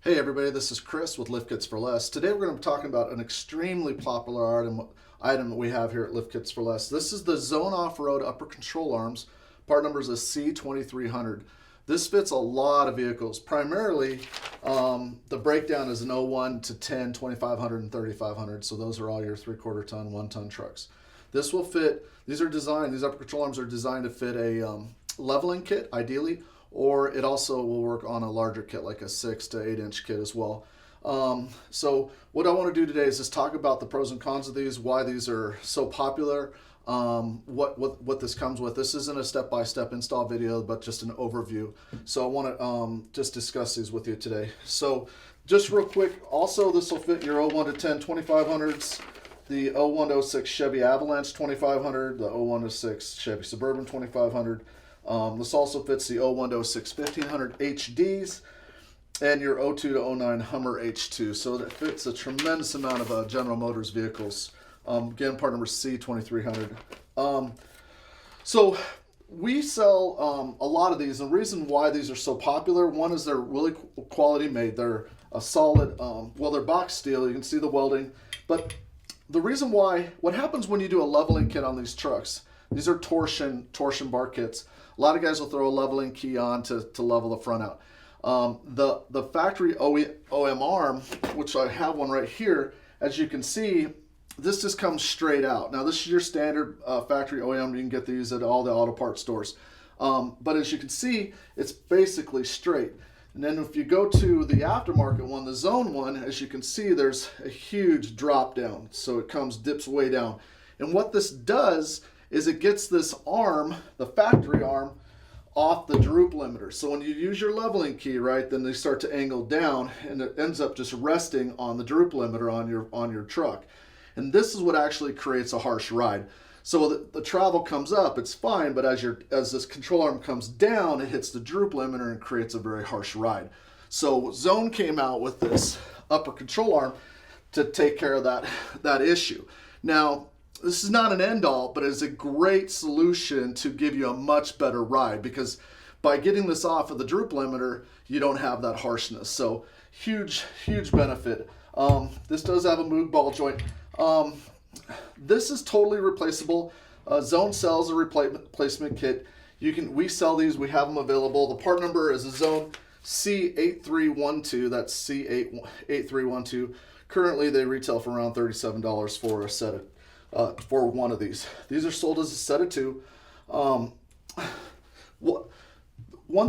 Hey everybody, this is Chris with Lift Kits for Less. Today we're going to be talking about an extremely popular item that we have here at Lift Kits for Less. This is the Zone Off-Road Upper Control Arms. Part number is a C2300. This fits a lot of vehicles. Primarily, the breakdown is an 01 to 10, 2500, and 3500. So those are all your 3/4 ton, 1 ton trucks. This will fit, these upper control arms are designed to fit a leveling kit, ideally, or it also will work on a larger kit like a 6 to 8 inch kit as well. So what I want to do today is just talk about the pros and cons of these, why these are so popular, what this comes with. This isn't a step-by-step install video, but just an overview. So I want to just discuss these with you today. So just real quick, also this will fit your 01 to 10 2500s, the 01 to 06 Chevy Avalanche 2500, the 01 to 6 Chevy Suburban 2500. This also fits the 01 to 06 1500 HDs and your 02 to 09 Hummer H2. So that fits a tremendous amount of General Motors vehicles. Again, part number C2300. So we sell a lot of these. The reason why these are so popular, one is they're really quality made. They're a solid, well, they're box steel. You can see the welding. But the reason why, what happens when you do a leveling kit on these trucks, these are torsion bar kits. A lot of guys will throw a leveling key on to level the front out. The factory OM arm, which I have one right here, as you can see, this just comes straight out. Now this is your standard factory OEM. You can get these at all the auto parts stores. But as you can see, it's basically straight. And then if you go to the aftermarket one, the Zone one, as you can see, there's a huge drop down. So it dips way down. And what this does is it gets this arm, the factory arm, off the droop limiter. So when you use your leveling key, right, then they start to angle down and it ends up just resting on the droop limiter on your truck. And this is what actually creates a harsh ride. So the travel comes up, it's fine, but as this control arm comes down, it hits the droop limiter and creates a very harsh ride. So Zone came out with this upper control arm to take care of that issue. Now, this is not an end all, but it's a great solution to give you a much better ride, because by getting this off of the droop limiter, you don't have that harshness. So huge benefit. This does have a Moog ball joint. This is totally replaceable. Zone sells a replacement kit. We sell these, we have them available. The part number is a Zone C8312, that's C8312. Currently they retail for around $37 for a set of for one of these. These are sold as a set of two. One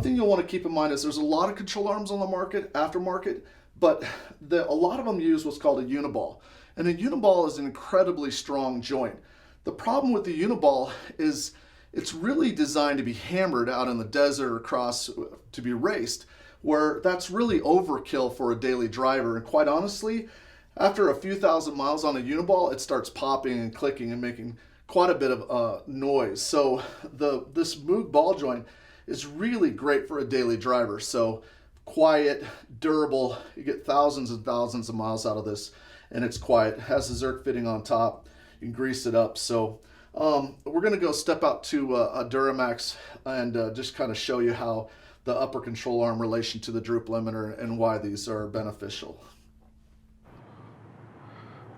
thing you'll want to keep in mind is there's a lot of control arms on the market, aftermarket, but a lot of them use what's called a uniball. And a uniball is an incredibly strong joint. The problem with the uniball is it's really designed to be hammered out in the desert or across to be raced, where that's really overkill for a daily driver. And quite honestly, after a few thousand miles on a uniball, it starts popping and clicking and making quite a bit of noise. So this Moog ball joint is really great for a daily driver. So quiet, durable, you get thousands and thousands of miles out of this, and it's quiet. It has the Zerk fitting on top. You can grease it up. So we're gonna go step out to a Duramax and just kind of show you how the upper control arm relation to the droop limiter and why these are beneficial.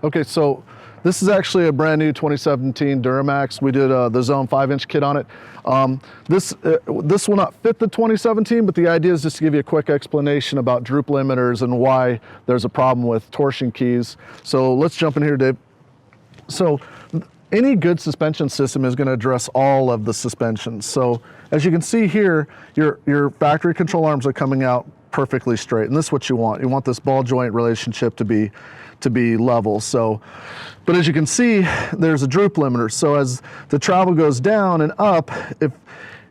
Okay, so this is actually a brand new 2017 Duramax. We did the Zone 5-inch kit on it. This will not fit the 2017, but the idea is just to give you a quick explanation about droop limiters and why there's a problem with torsion keys. So let's jump in here, Dave. So any good suspension system is going to address all of the suspensions. So as you can see here, your factory control arms are coming out perfectly straight, and this is what you want. You want this ball joint relationship to be level. So, but as you can see, there's a droop limiter. So as the travel goes down and up,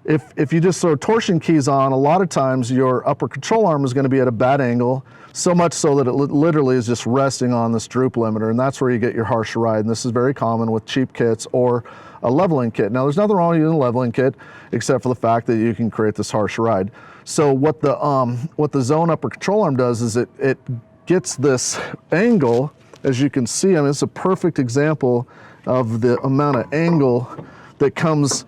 if you just throw torsion keys on, a lot of times your upper control arm is going to be at a bad angle, so much so that it literally is just resting on this droop limiter, and that's where you get your harsh ride. And this is very common with cheap kits or a leveling kit. Now, there's nothing wrong with using a leveling kit, except for the fact that you can create this harsh ride. So what the Zone upper control arm does is it gets this angle, as you can see. I mean, it's a perfect example of the amount of angle that comes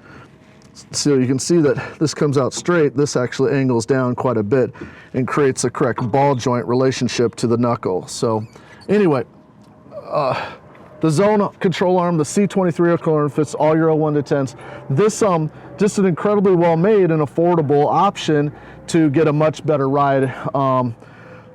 So you can see that this comes out straight. This actually angles down quite a bit and creates a correct ball joint relationship to the knuckle. So anyway, the zone control arm, the C2300 arm, fits all your 01 to 10s. This just an incredibly well made and affordable option to get a much better ride.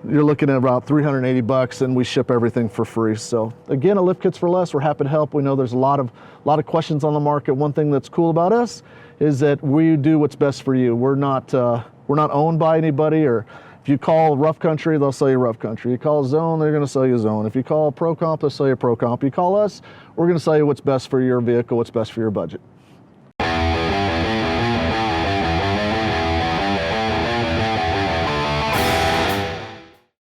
You're looking at about 380 bucks, and we ship everything for free. So again, at Lift Kits for Less, we're happy to help. We know there's a lot of questions on the market. One thing that's cool about us is that we do what's best for you. We're not owned by anybody, or if you call Rough Country, they'll sell you Rough Country. You call Zone, they're gonna sell you Zone. If you call Pro Comp, they'll sell you Pro Comp. You call us, we're gonna sell you what's best for your vehicle, what's best for your budget.